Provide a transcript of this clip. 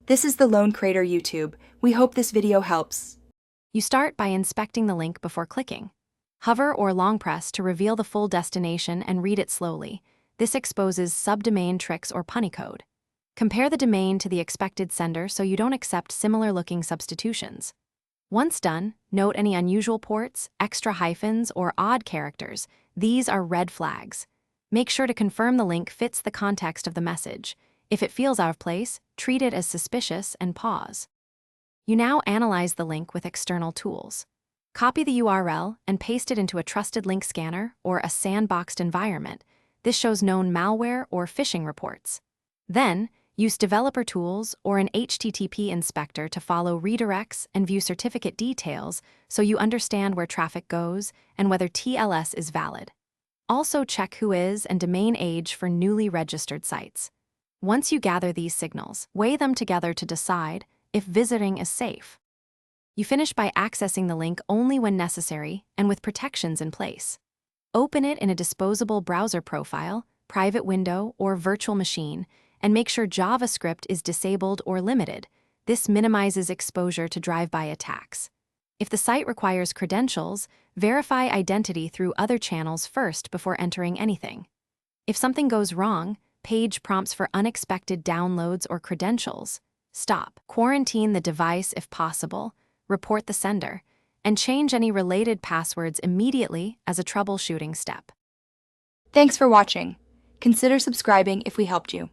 This is the Lone Crater YouTube. We hope this video helps. You start by inspecting the link before clicking. Hover or long press to reveal the full destination and read it slowly. This exposes subdomain tricks or punny code. Compare the domain to the expected sender so you don't accept similar-looking substitutions. Once done, note any unusual ports, extra hyphens, or odd characters. These are red flags. Make sure to confirm the link fits the context of the message. If it feels out of place, treat it as suspicious and pause. You now analyze the link with external tools. Copy the URL and paste it into a trusted link scanner or a sandboxed environment. This shows known malware or phishing reports. Then, use developer tools or an HTTP inspector to follow redirects and view certificate details so you understand where traffic goes and whether TLS is valid. Also check whois and domain age for newly registered sites. Once you gather these signals, weigh them together to decide if visiting is safe. You finish by accessing the link only when necessary and with protections in place. Open it in a disposable browser profile, private window, or virtual machine, and make sure JavaScript is disabled or limited. This minimizes exposure to drive-by attacks. If the site requires credentials, verify identity through other channels first before entering anything. If something goes wrong, page prompts for unexpected downloads or credentials. Stop. Quarantine the device if possible, report the sender, and change any related passwords immediately as a troubleshooting step. Thanks for watching. Consider subscribing if we helped you.